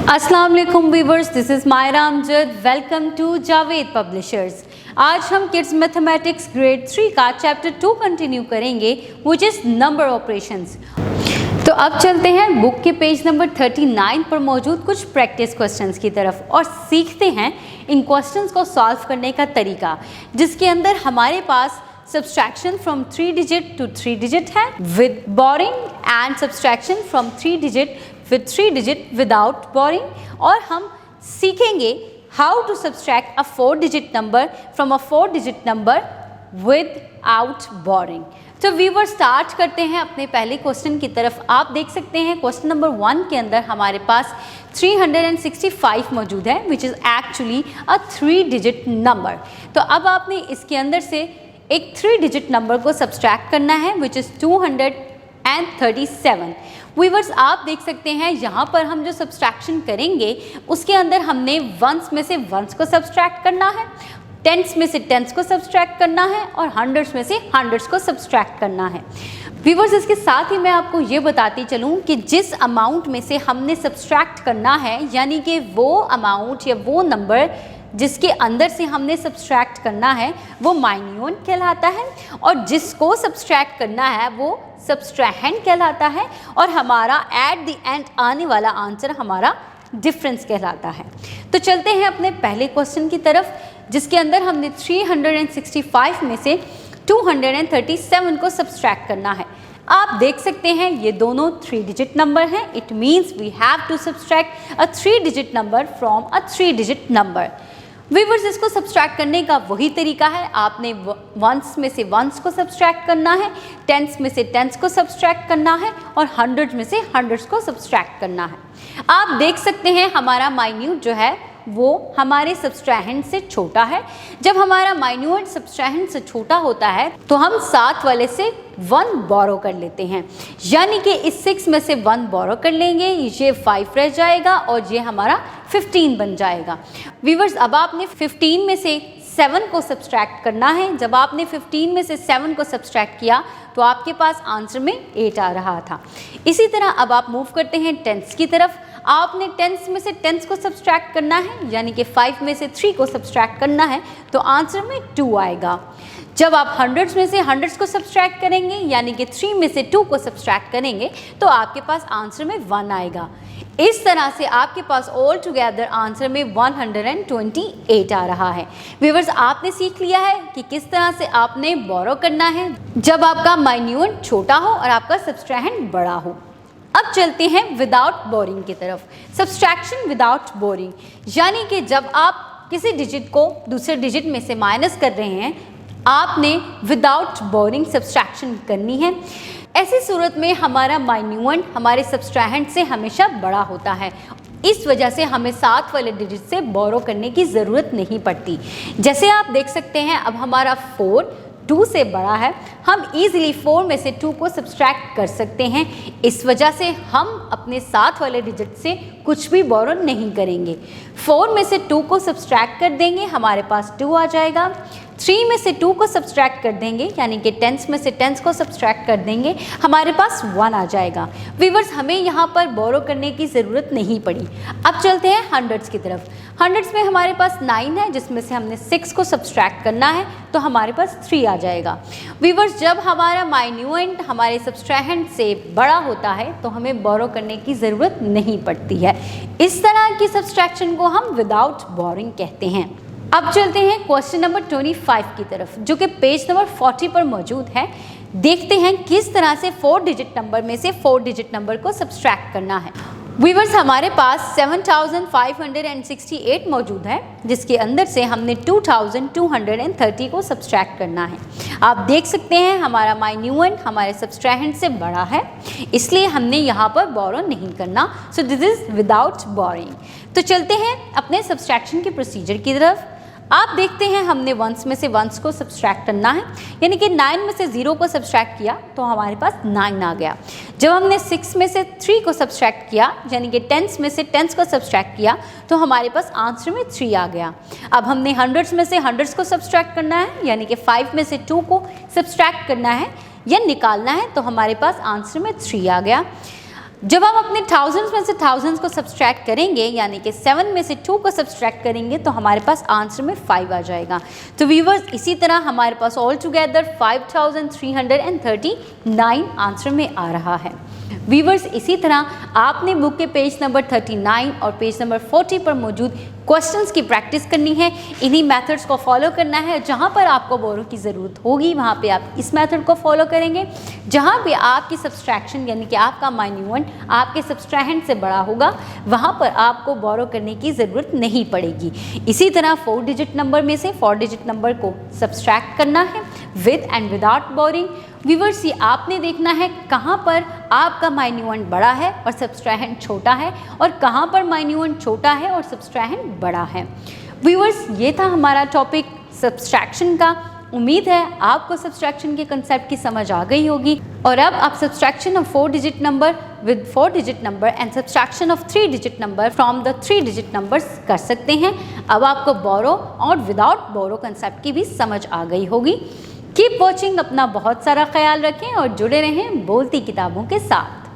अस्सलाम वालेकुम viewers, this is Maira Amjad. Welcome to Javed publishers. आज हम किड्स मैथमेटिक्स ग्रेड 3 का चैप्टर 2 कंटिन्यू करेंगे, विच इज़ नंबर ऑपरेशंस। तो अब चलते हैं बुक के पेज नंबर 39 पर मौजूद कुछ प्रैक्टिस क्वेश्चंस की तरफ और सीखते हैं इन क्वेश्चंस को सॉल्व करने का तरीका, जिसके अंदर हमारे पास subtraction from 3 digit to 3 digit है with borrowing and subtraction from 3 digit with 3 digit without borrowing. और हम सीखेंगे how to subtract a 4 digit number from a 4 digit number without borrowing. तो व्यूअर स्टार्ट करते हैं अपने पहले क्वेश्चन की तरफ। आप देख सकते हैं क्वेश्चन नंबर 1 के अंदर हमारे पास 365 मौजूद है, which is actually a 3 digit number. तो अब आपने इसके अंदर से एक 3 डिजिट नंबर को सब्सट्रैक्ट करना है, विच इज़ 237। व्यूअर्स आप देख सकते हैं यहाँ पर हम जो सब्सट्रैक्शन करेंगे उसके अंदर हमने वंस में से वंस को सब्सट्रैक्ट करना है, टेंस में से टेंस को सब्सट्रैक्ट करना है और हंड्रेड्स में से हंड्रेड्स को सब्सट्रैक्ट करना है। व्यूअर्स इसके साथ ही मैं आपको ये बताती चलूँ कि जिस अमाउंट में से हमने सब्सट्रैक्ट करना है, यानी कि वो अमाउंट या वो नंबर जिसके अंदर से हमने सब्सट्रैक्ट करना है वो माइन्यून कहलाता है, और जिसको सब्सट्रैक्ट करना है वो सब्सट्रैहेंड कहलाता है, और हमारा एट द एंड आने वाला आंसर हमारा डिफरेंस कहलाता है। तो चलते हैं अपने पहले क्वेश्चन की तरफ, जिसके अंदर हमने 365 में से 237 को सब्सट्रैक्ट करना है। आप देख सकते हैं ये दोनों 3 डिजिट नंबर हैं। It means we have to subtract a 3 digit number from a 3 digit number. Viewers इसको सब्सट्रैक्ट करने का वही तरीका है, आपने वंस में से वंस को सब्सट्रैक्ट करना है, टेंस में से टेंस को सब्सट्रैक्ट करना है और हंड्रेड्स में से हंड्रेड्स को सब्सट्रैक्ट करना है। आप देख सकते हैं हमारा माइन्यूट जो है वो हमारे सब्सट्रैहेंड से छोटा है। जब हमारा माइन्यूट सब्सट्रैहेंड से छोटा होता है तो हम साथ वाले से 1 बोरो कर लेते हैं, यानी कि इस 6 में से 1 बोरो कर लेंगे, ये 5 रह जाएगा और ये हमारा 15 बन जाएगा। व्यूअर्स अब आपने 15 में से 7 को सब्सट्रैक्ट करना है। जब आपने 15 में से 7 को सब्सट्रैक्ट किया तो आपके पास आंसर में 8 आ रहा था। इसी तरह अब आप मूव करते हैं टेंस की तरफ। आपने टेंस में से टेंस को सब्सट्रैक्ट करना है, यानी कि 5 में से 3 को सब्सट्रैक्ट करना है तो आंसर में 2 आएगा। जब आप हंड्रेड्स में से हंड्रेड्स को सब्सट्रैक्ट करेंगे, यानी कि 3 में से 2 को सब्सट्रैक्ट करेंगे तो आपके पास आंसर में 1 आएगा। इस तरह से आपके पास ऑल टुगेदर आंसर में 128 आ रहा है। व्यूअर्स आपने सीख लिया है कि किस तरह से आपने बोरो करना है जब आपका माइन्यूट छोटा हो और आपका सब्सट्रैहेंड बड़ा हो। अब चलते हैं विदाउट बोरिंग की तरफ। सब्सट्रैक्शन विदाउट बोरिंग, यानी कि जब आप किसी डिजिट को दूसरे डिजिट में से माइनस कर रहे हैं, आपने विदाउट बोरिंग सब्सट्रैक्शन करनी है। ऐसी सूरत में हमारा माइन्यूट हमारे सब्सट्रैहेंड से हमेशा बड़ा होता है। इस वजह से हमें साथ वाले डिजिट से बोरो करने की ज़रूरत नहीं पड़ती। जैसे आप देख सकते हैं अब हमारा 4 2 से बड़ा है, हम इजीली 4 में से 2 को सब्सट्रैक्ट कर सकते हैं। इस वजह से हम अपने साथ वाले डिजिट से कुछ भी बोरो नहीं करेंगे। 4 में से 2 को सब्सट्रैक्ट कर देंगे, हमारे पास 2 आ जाएगा। 3 में से 2 को सब्सट्रैक्ट कर देंगे, यानी कि टेंस में से टेंस को सब्सट्रैक्ट कर देंगे, हमारे पास 1 आ जाएगा। व्यूअर्स हमें यहाँ पर बोरो करने की ज़रूरत नहीं पड़ी। अब चलते हैं हंड्रेड्स की तरफ। हंड्रेड्स में हमारे पास 9 है, जिसमें से हमने 6 को सब्सट्रैक्ट करना है तो हमारे पास 3 आ जाएगा। व्यूअर्स जब हमारा माइन्यूट हमारे सब्सट्रैहेंड से बड़ा होता है तो हमें बोरो करने की ज़रूरत नहीं पड़ती है। इस तरह की सब्सट्रैक्शन को हम विदाउट बोरिंग कहते हैं। अब चलते हैं क्वेश्चन नंबर 25 की तरफ, जो कि पेज नंबर 40 पर मौजूद है। देखते हैं किस तरह से 4 डिजिट नंबर में से 4 डिजिट नंबर को सब्सट्रैक्ट करना है। व्यूअर्स हमारे पास 7568 मौजूद है, जिसके अंदर से हमने 2230 को सब्सट्रैक्ट करना है। आप देख सकते हैं हमारा माइन्यूट हमारे सब्सट्रैहेंड से बड़ा है, इसलिए हमने यहाँ पर बोरो नहीं करना। So this is without borrowing. तो चलते हैं अपने सब्सट्रैक्शन के प्रोसीजर की तरफ। आप देखते हैं हमने वंस में से वंस को सब्सट्रैक्ट करना है, यानी कि 9 में से 0 को सब्सट्रैक्ट किया तो हमारे पास 9 आ गया। जब हमने 6 में से 3 को सब्सट्रैक्ट किया, यानी कि टेंस में से टेंस को सब्सट्रैक्ट किया तो हमारे पास आंसर में 3 आ गया। अब हमने हंड्रेड्स में से हंड्रेड्स को सब्सट्रैक्ट करना है, यानी कि 5 में से 2 को सब्सट्रैक्ट करना है या निकालना है तो हमारे पास आंसर में 3 आ गया। जब हम अपने थाउजेंड्स में से थाउजेंड्स को सब्सट्रैक्ट करेंगे, यानी कि 7 में से 2 को सब्सट्रैक्ट करेंगे तो हमारे पास आंसर में 5 आ जाएगा। तो व्यूअर्स, इसी तरह हमारे पास ऑल टुगेदर 5339 आंसर में आ रहा है। व्यूअर्स, इसी तरह आपने बुक के पेज नंबर 39 और पेज नंबर 40 पर मौजूद क्वेश्चंस की प्रैक्टिस करनी है। इन्हीं मेथड्स को फॉलो करना है। जहाँ पर आपको बोरो की ज़रूरत होगी वहाँ पे आप इस मेथड को फॉलो करेंगे। जहाँ पे आपकी सब्सट्रैक्शन यानी कि आपका माइन्यूएंट आपके सब्सट्रैहेंड से बड़ा होगा वहाँ पर आपको बोरो करने की ज़रूरत नहीं पड़ेगी। इसी तरह 4 डिजिट नंबर में से 4 डिजिट नंबर को सब्सट्रैक्ट करना है with and without boring. Viewers, ये आपने देखना है कहाँ पर आपका माइन्यूएंट बड़ा है और सब्सट्रैहेंड छोटा है और कहाँ पर माइन्यूएंट छोटा है और सब्सट्रैहेंड बड़ा है। व्यूअर्स, ये था हमारा टॉपिक सब्सट्रैक्शन का। उम्मीद है आपको सब्सट्रैक्शन के कंसेप्ट की समझ आ गई होगी और अब आप subtraction of 4 digit number with 4 digit number and subtraction of 3 digit number from the 3 digit numbers कर सकते हैं। अब आपको बोरो और विदाउट बोरो कंसेप्ट की भी समझ आ गई होगी। कीप वॉचिंग, अपना बहुत सारा ख्याल रखें और जुड़े रहें बोलती किताबों के साथ।